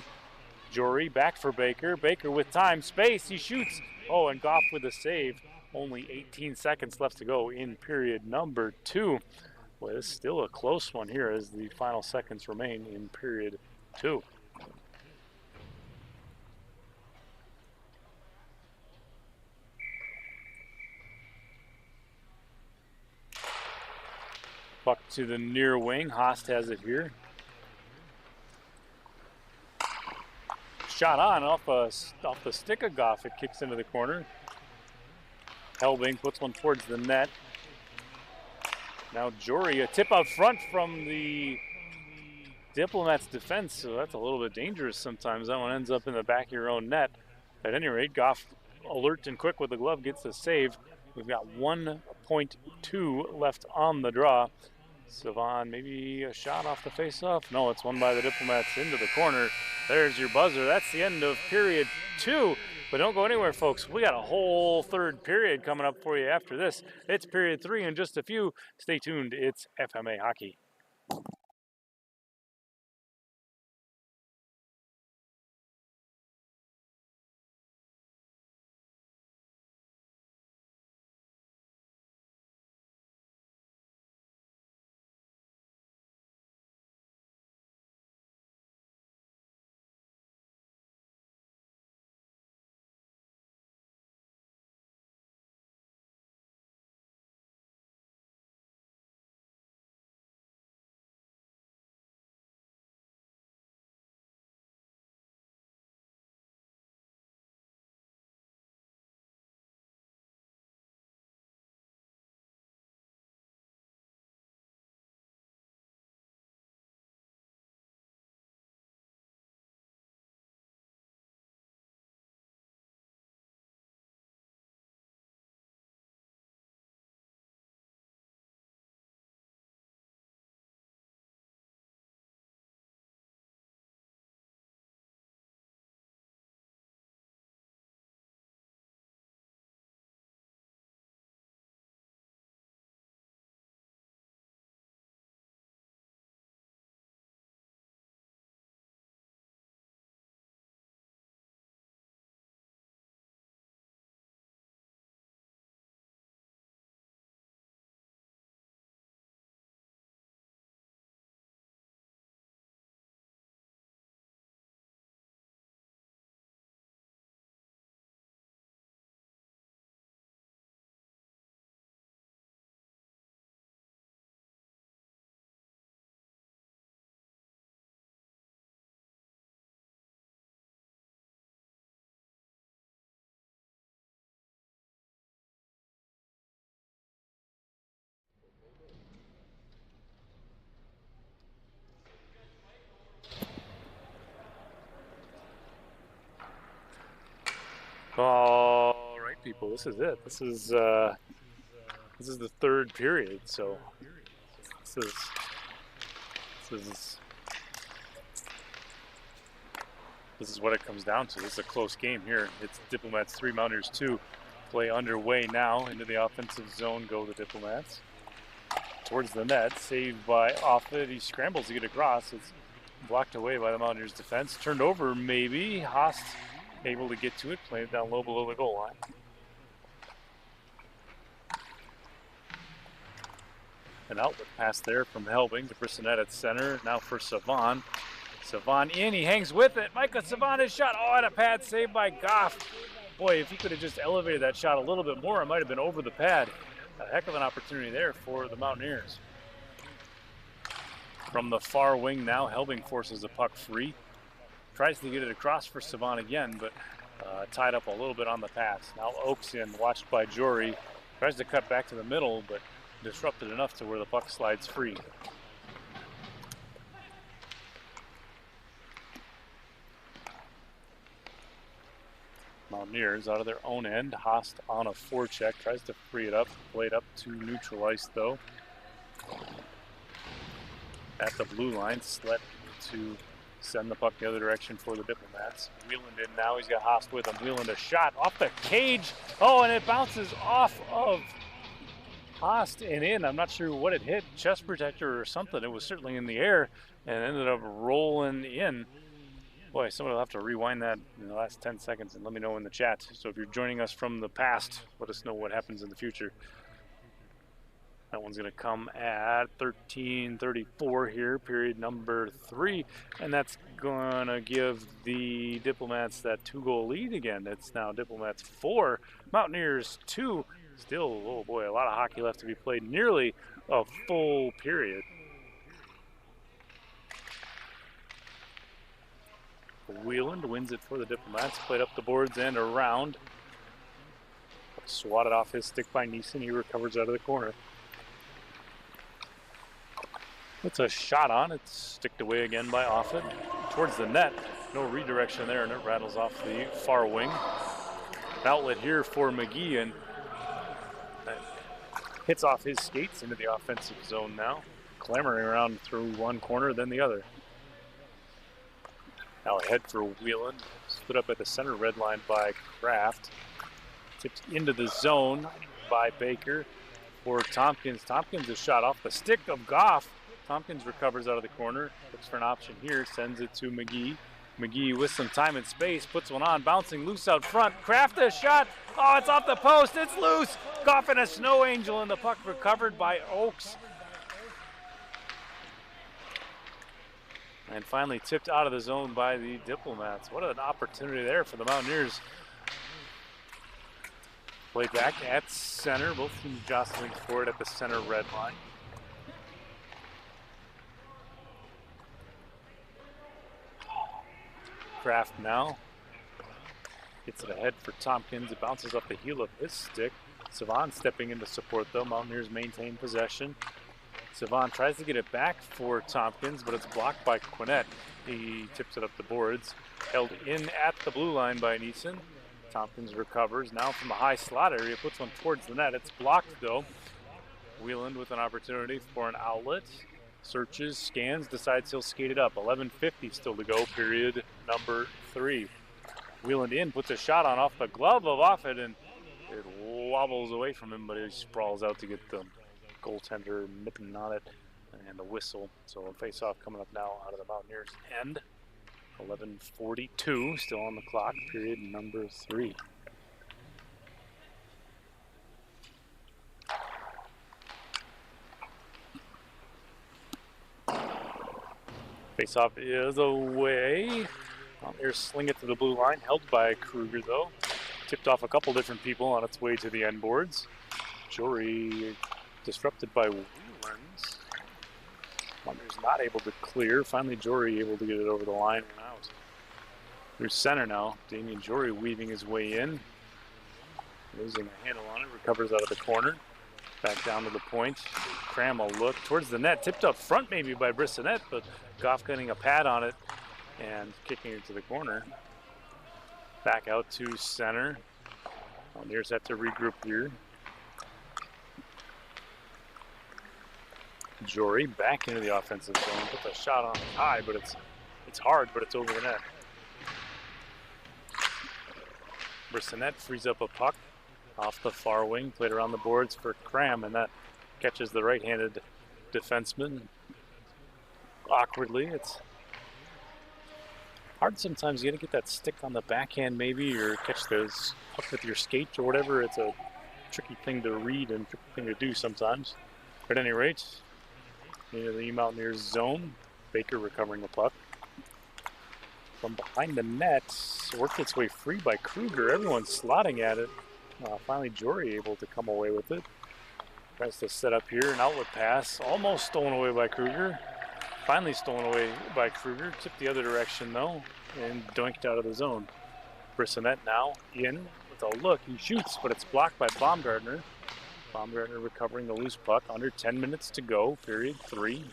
Jory back for Baker. Baker with time, space, he shoots. Oh, and Goff with a save. Only 18 seconds left to go in period number 2. Well, it's still a close one here as the final seconds remain in period 2. Puck to the near wing. Haast has it here. Shot on off the stick of Goff. It kicks into the corner. Helbing puts one towards the net. Now Jory, a tip out front from the Diplomats defense, so that's a little bit dangerous sometimes. That one ends up in the back of your own net. At any rate, Goff, alert and quick with the glove, gets the save. We've got 1.2 left on the draw. Savon, maybe a shot off the face-off. No, it's won by the Diplomats into the corner. There's your buzzer. That's the end of period 2. But don't go anywhere, folks. We got a whole third period coming up for you after this. It's period 3 in just a few. Stay tuned. It's FMA Hockey. All right, people, this is it. This is the third period, so this is what it comes down to. This is a close game here. It's Diplomats 3, Mountaineers 2. Play underway now. Into the offensive zone go the Diplomats. Towards the net, saved by Offit. He scrambles to get across. It's blocked away by the Mountaineers defense. Turned over maybe. Haast able to get to it, playing it down low below the goal line. An outlet pass there from Helbing to Bissonnette at center. Now for Savon. Savon in, he hangs with it. Micah Savon is shot. Oh, and a pad save by Goff. Boy, if he could have just elevated that shot a little bit more, it might have been over the pad. A heck of an opportunity there for the Mountaineers. From the far wing now, Helbing forces the puck free. Tries to get it across for Savant again, but tied up a little bit on the pass. Now Oaks in, watched by Jory. Tries to cut back to the middle, but disrupted enough to where the puck slides free. Mountaineers out of their own end. Haast on a forecheck, tries to free it up. Played up to neutral ice though. At the blue line, Sled to send the puck the other direction for the Diplomats. Wheeland in now, he's got Haast with him. Wheeland a shot off the cage. Oh, and it bounces off of Haast and in. I'm not sure what it hit, chest protector or something. It was certainly in the air and ended up rolling in. Boy, someone will have to rewind that in the last 10 seconds and let me know in the chat. So if you're joining us from the past, let us know what happens in the future. That one's going to come at 13:34 here, period number 3. And that's going to give the Diplomats that 2-goal lead again. It's now Diplomats 4, Mountaineers 2. Still, oh boy, a lot of hockey left to be played. Nearly a full period. Wheeland wins it for the Diplomats. Played up the boards and around. Swatted off his stick by Neeson. He recovers out of the corner. It's a shot on. It's sticked away again by Offit. Towards the net. No redirection there, and it rattles off the far wing. An outlet here for McGee, and that hits off his skates into the offensive zone now. Clamoring around through one corner, then the other. Now ahead for Wheeland. Split up at the center red line by Kraft. Tipped into the zone by Baker for Tompkins. Tompkins is shot off the stick of Goff. Tompkins recovers out of the corner. Looks for an option here. Sends it to McGee. McGee with some time and space. Puts one on. Bouncing loose out front. Kraft a shot. Oh, it's off the post. It's loose. Goff and a snow angel, and the puck recovered by Oaks. And finally tipped out of the zone by the Diplomats. What an opportunity there for the Mountaineers. Played back at center. Both teams jostling for it at the center red line. Kraft now gets it ahead for Tompkins. It bounces up the heel of his stick. Savant stepping in to support though. Mountaineers maintain possession. Savant tries to get it back for Tompkins, but it's blocked by Quinnett. He tips it up the boards. Held in at the blue line by Neeson. Tompkins recovers. Now from the high slot area, puts one towards the net. It's blocked though. Wheeland with an opportunity for an outlet. Searches, scans, decides he'll skate it up. 11:50 still to go, period number 3. Wheeland in, puts a shot on off the glove of Offit, and it wobbles away from him, but he sprawls out to get the goaltender nipping on it and a whistle. So a face-off coming up now out of the Mountaineers end. 11:42 still on the clock, period number 3. Face-off is away. Mountaineers sling it to the blue line, held by Kruger though. Tipped off a couple different people on its way to the end boards. Jory disrupted by Wheelands. Mountaineers not able to clear. Finally Jory able to get it over the line and out. Through center now. Damian Jory weaving his way in. Losing a handle on it. Recovers out of the corner. Back down to the point. Cram a look towards the net. Tipped up front maybe by Brissonette, but Goff getting a pad on it and kicking it to the corner. Back out to center. Mountaineers have to regroup here. Jory back into the offensive zone. Puts a shot on high, but it's hard, but it's over the net. Brissonette frees up a puck off the far wing, played around the boards for Cram, and that catches the right-handed defenseman awkwardly. It's hard sometimes. You got to get that stick on the backhand maybe, or catch those puck with your skate or whatever. It's a tricky thing to read and tricky thing to do sometimes. But at any rate, near the Mountaineers zone, Baker recovering the puck. From behind the net, worked its way free by Kruger. Everyone's slotting at it. Finally, Jory able to come away with it. Tries to set up here, an outlet pass, almost stolen away by Kruger. Finally stolen away by Kruger. Tipped the other direction, though, and doinked out of the zone. Brissonette now in with a look. He shoots, but it's blocked by Baumgartner. Baumgartner recovering the loose puck. Under 10 minutes to go, period 3.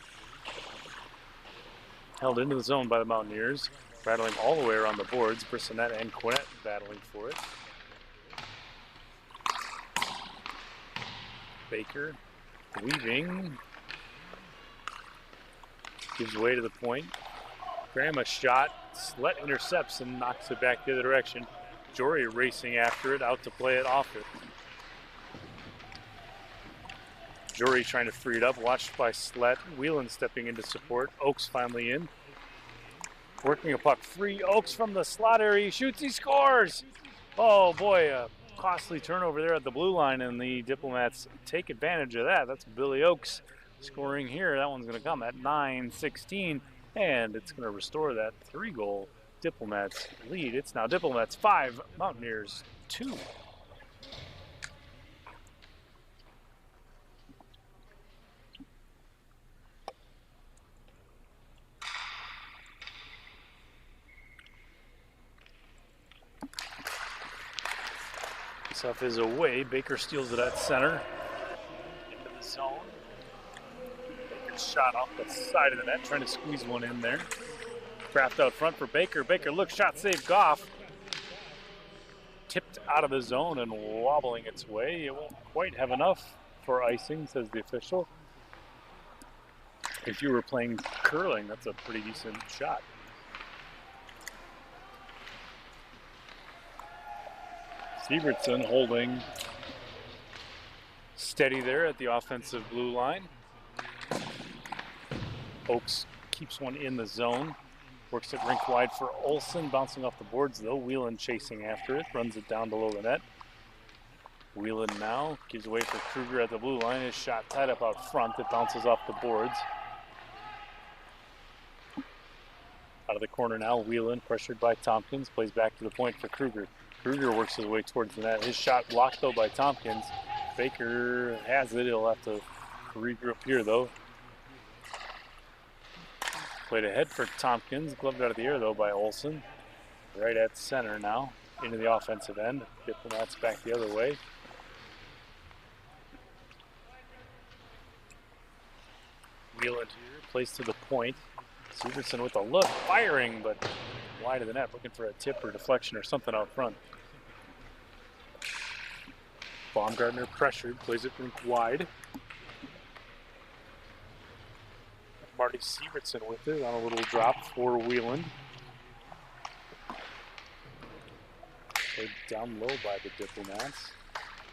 Held into the zone by the Mountaineers. Battling all the way around the boards. Brissonette and Quinnett battling for it. Baker weaving. Gives way to the point. Graham a shot. Slett intercepts and knocks it back the other direction. Jory racing after it, out to play it off it. Jory trying to free it up, watched by Slett. Whelan stepping into support. Oakes finally in. Working a puck free. Oakes from the slot area. He shoots, he scores! Oh boy, a costly turnover there at the blue line, and the Diplomats take advantage of that. That's Billy Oakes scoring here. That one's going to come at 9:16, and it's going to restore that 3-goal Diplomats lead. It's now Diplomats 5, Mountaineers 2. Stuff is away. Baker steals it at center. Into the zone. Baker's shot off the side of the net, trying to squeeze one in there. Craft out front for Baker. Baker looks, shot save, Goff. Tipped out of the zone and wobbling its way. It won't quite have enough for icing, says the official. If you were playing curling, that's a pretty decent shot. Sievertson holding steady there at the offensive blue line. Oakes keeps one in the zone. Works it rink wide for Olsen, bouncing off the boards though. Whelan chasing after it, runs it down below the net. Whelan now gives away for Kruger at the blue line. His shot tied up out front. It bounces off the boards. Out of the corner now, Whelan pressured by Tompkins. Plays back to the point for Kruger. Kruger works his way towards the net. His shot blocked though by Tompkins. Baker has it. He'll have to regroup here though. Played ahead for Tompkins. Gloved out of the air though by Olsen. Right at center now. Into the offensive end. Diplomats back the other way. Whelan here. Plays to the point. Sievertson with a look. Firing, but wide of the net. Looking for a tip or deflection or something out front. Baumgartner pressured, plays it wide. Marty Sievertson with it on a little drop for Whelan. Played down low by the Diplomats.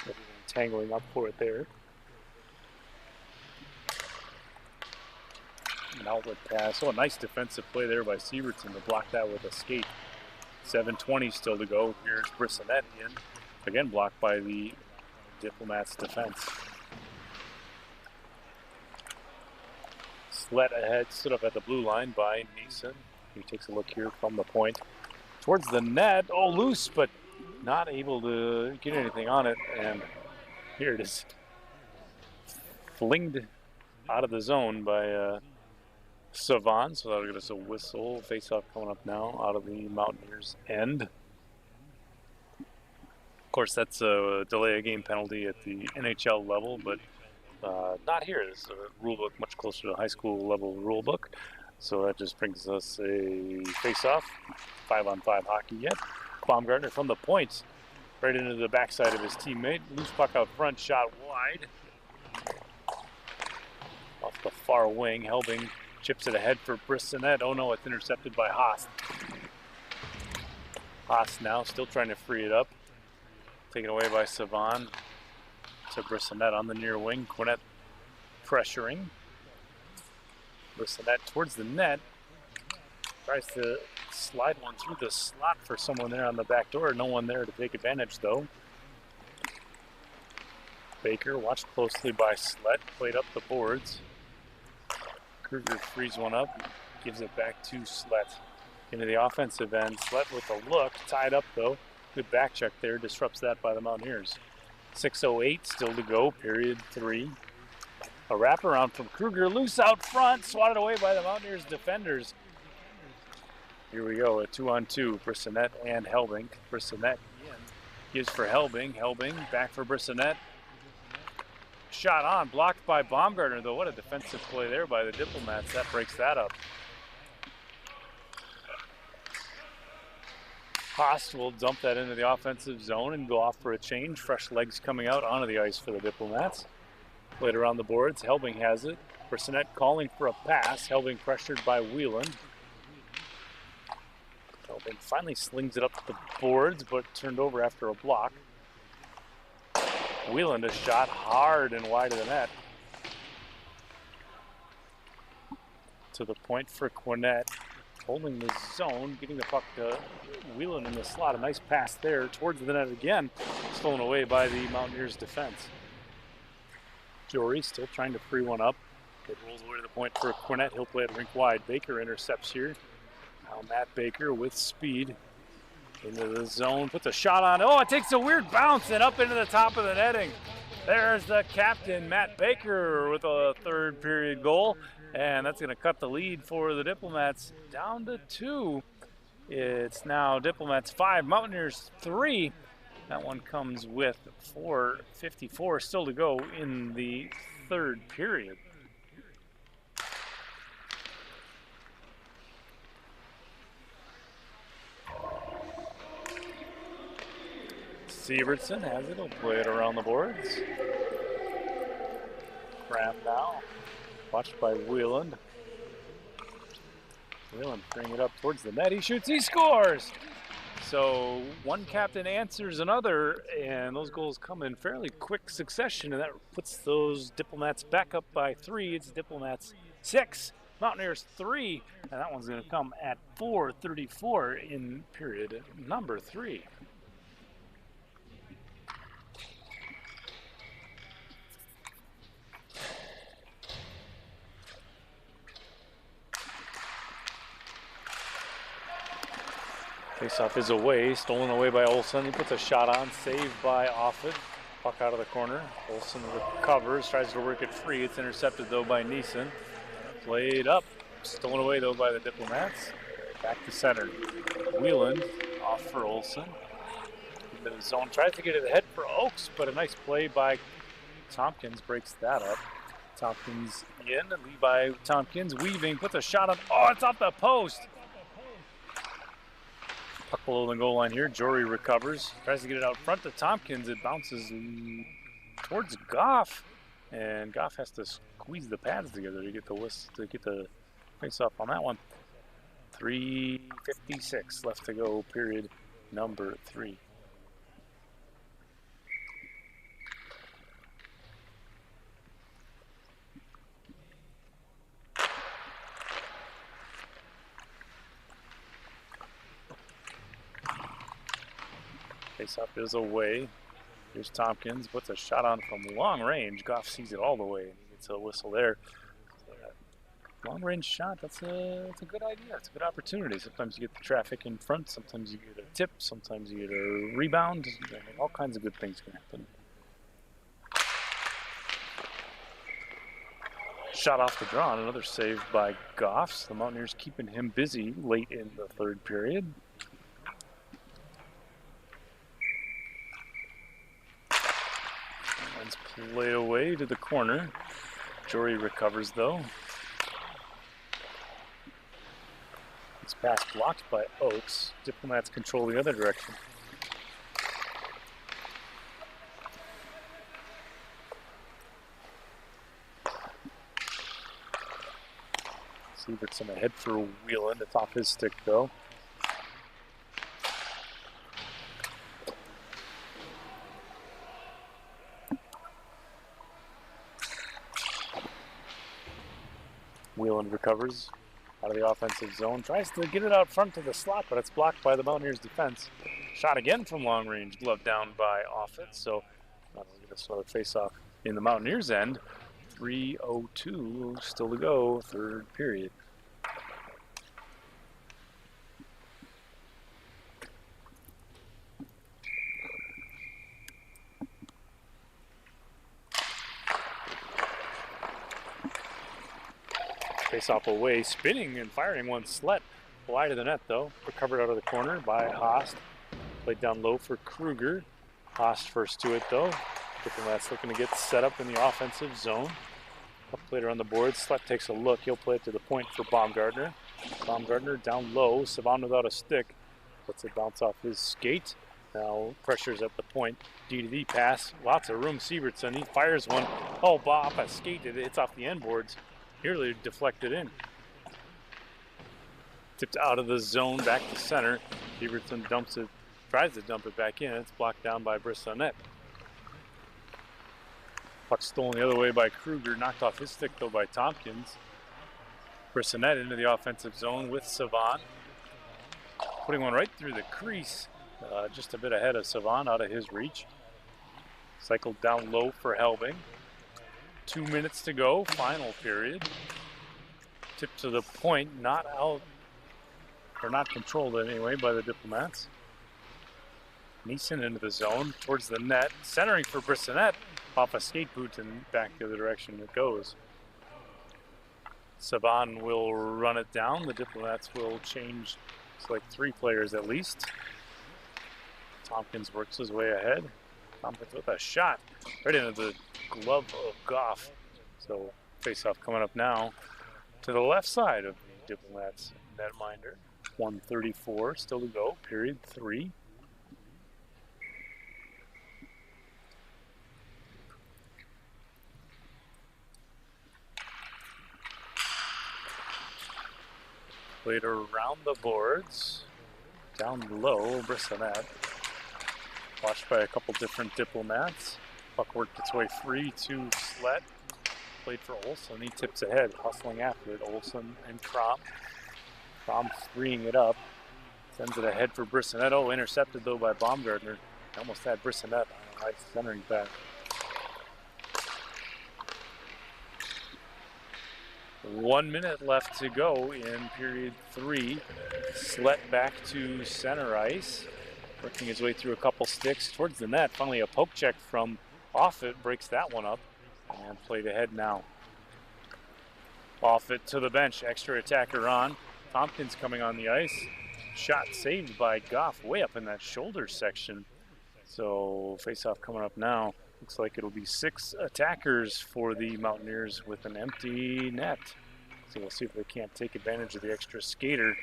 Everyone tangling up for it there. An outlet pass. Oh, a nice defensive play there by Sievertson to block that with a skate. 7:20 still to go. Here's Brissonette in. Again blocked by the Diplomats defense. Slett ahead, stood up at the blue line by Neeson. He takes a look here from the point. Towards the net. Oh, loose, but not able to get anything on it. And here it is. Flinged out of the zone by Savon. So that'll give us a whistle. Face-off coming up now out of the Mountaineers' end. Of course, that's a delay of game penalty at the NHL level, but not here. This is a rule book much closer to the high school level rule book. So that just brings us a face-off. 5-on-5 hockey yet. Baumgartner from the point, right into the backside of his teammate. Loose puck out front, shot wide. Off the far wing, Helbing chips it ahead for Brissonette. Oh no, it's intercepted by Haas. Haas now still trying to free it up. Taken away by Savon to Brissonette on the near wing. Quinnett pressuring. Brissonette towards the net. Tries to slide one through the slot for someone there on the back door. No one there to take advantage though. Baker watched closely by Slett. Played up the boards. Kruger frees one up. Gives it back to Slett. Into the offensive end. Slett with a look. Tied up though. Good back check there, disrupts that by the Mountaineers. 6:08 still to go, period 3. A wraparound from Kruger, loose out front, swatted away by the Mountaineers defenders. Here we go, a 2-on-2, Brissonette and Helbing. Brissonette gives for Helbing. Helbing back for Brissonette. Shot on, blocked by Baumgartner, though. What a defensive play there by the Diplomats. That breaks that up. Haas will dump that into the offensive zone and go off for a change. Fresh legs coming out onto the ice for the Diplomats. Played around the boards. Helbing has it. Brissonette calling for a pass. Helbing pressured by Wheeland. Helbing finally slings it up the boards, but turned over after a block. Wheeland a shot hard and wide of the net. To the point for Quinnett. Holding the zone, getting the puck to Wheeland in the slot. A nice pass there towards the net again. Stolen away by the Mountaineers defense. Jory still trying to free one up. It rolls away to the point for Quinnett. He'll play it rink wide. Baker intercepts here. Now Matt Baker with speed into the zone. Puts a shot on. Oh, it takes a weird bounce and up into the top of the netting. There's the captain, Matt Baker, with a third period goal. And that's going to cut the lead for the Diplomats down to 2. It's now Diplomats 5, Mountaineers 3. That one comes with 4:54 still to go in the third period. Sievertson has it. He'll play it around the boards. Cram now. Watched by Wheeland. Wheeland bring it up towards the net. He shoots, he scores! So one captain answers another, and those goals come in fairly quick succession, and that puts those Diplomats back up by 3. It's Diplomats 6, Mountaineers 3, and that one's going to come at 4:34 in period number 3. Faceoff is away, stolen away by Olsen. He puts a shot on, saved by Offit. Puck out of the corner. Olsen recovers, tries to work it free. It's intercepted though by Neeson. Played up, stolen away though by the Diplomats. Back to center. Wheeland off for Olsen. Into the zone, tries to get it ahead for Oakes, but a nice play by Tompkins breaks that up. Tompkins in, Levi Tompkins weaving, puts a shot on. Oh, it's off the post. Puck below the goal line here. Jory recovers. Tries to get it out front to Tompkins. It bounces towards Goff. And Goff has to squeeze the pads together to get the face off on that one. 3:56 left to go, period number 3. Face-off is away. Here's Tompkins, puts a shot on from long range. Goff sees it all the way, and he gets a whistle there. Long range shot, that's a good idea. It's a good opportunity. Sometimes you get the traffic in front, sometimes you get a tip, sometimes you get a rebound. All kinds of good things can happen. Shot off the draw, and another save by Goff. The Mountaineers keeping him busy late in the third period. Played away to the corner. Jory recovers though. It's pass blocked by Oakes. Diplomats control the other direction. Sievertson ahead for Wheeland. It's off his stick though. Wheeland recovers out of the offensive zone. Tries to get it out front to the slot, but it's blocked by the Mountaineers defense. Shot again from long range, gloved down by Offit. So that'll get us another face-off in the Mountaineers' end. 3:02 still to go, third period. Face-off away, spinning and firing one. Slett wide of the net, though. Recovered out of the corner by Haast. Played down low for Kruger. Haast first to it, though. Diplomats looking to get set up in the offensive zone. Up later on the board. Slett takes a look. He'll play it to the point for Baumgartner. Baumgartner down low. Savon without a stick. Lets it bounce off his skate. Now pressure's at the point. D-to-D pass. Lots of room. Sievertson. He fires one. Oh, off a skate. It hits off the end boards. Nearly deflected in. Tipped out of the zone. Back to center. Sievertson dumps it. Tries to dump it back in. It's blocked down by Brissonette. Puck stolen the other way by Kruger. Knocked off his stick, though, by Tompkins. Brissonette into the offensive zone with Savon. Putting one right through the crease. Just a bit ahead of Savon, out of his reach. Cycled down low for Helbing. 2 minutes to go, final period. Tipped to the point, not out, or not controlled anyway by the Diplomats. Neeson into the zone, towards the net. Centering for Brissonette. Off a skate boot and back the other direction it goes. Savon will run it down. The Diplomats will change. It's like 3 players at least. Tompkins works his way ahead. Tompkins with a shot right into the glove of Goff. So face-off coming up now to the left side of the Diplomats netminder. 1:34 still to go, period 3. Played around the boards, down low, Brissonette. Watched by a couple different Diplomats. Puck worked its way free to Slett. Played for Olsen. He tips ahead, hustling after it. Olsen and Crom. Crom freeing it up. Sends it ahead for Brissonette. Oh, intercepted though by Baumgartner. Almost had Brissonette on the right centering back. 1 minute left to go in period 3. Slett back to center ice. Working his way through a couple sticks towards the net. Finally a poke check from Offit breaks that one up. And played ahead now. Offit to the bench. Extra attacker on. Tompkins coming on the ice. Shot saved by Goff way up in that shoulder section. So face-off coming up now. Looks like it'll be 6 attackers for the Mountaineers with an empty net. So we'll see if they can't take advantage of the extra skater.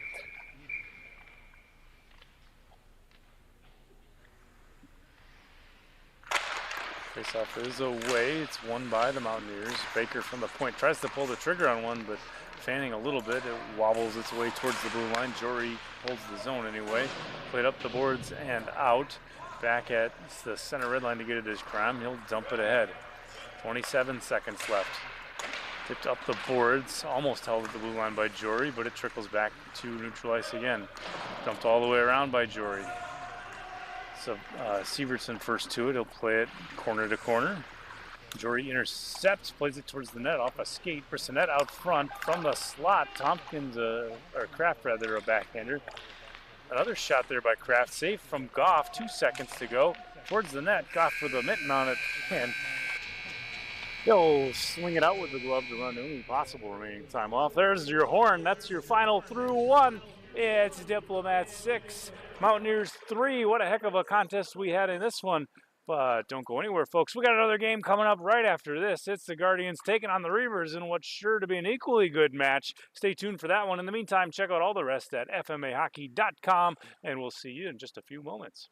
Face-off is away. It's won by the Mountaineers. Baker from the point tries to pull the trigger on one, but fanning a little bit. It wobbles its way towards the blue line. Jory holds the zone anyway. Played up the boards and out. Back at the center red line to get it as Crom. He'll dump it ahead. 27 seconds left. Tipped up the boards. Almost held at the blue line by Jory, but it trickles back to neutral ice again. Dumped all the way around by Jory. So Sievertson first to it. He'll play it corner to corner. Jory intercepts, plays it towards the net off a skate. Brissonette out front from the slot. Tompkins, or Kraft rather, a backhander. Another shot there by Kraft, safe from Goff. 2 seconds to go. Towards the net, Goff with a mitten on it. And he'll sling it out with the glove to run any possible remaining time off. There's your horn. That's your final through 1. It's Diplomats 6, Mountaineers 3. What a heck of a contest we had in this one. But don't go anywhere, folks. We got another game coming up right after this. It's the Guardians taking on the Reavers in what's sure to be an equally good match. Stay tuned for that one. In the meantime, check out all the rest at fmahockey.com, and we'll see you in just a few moments.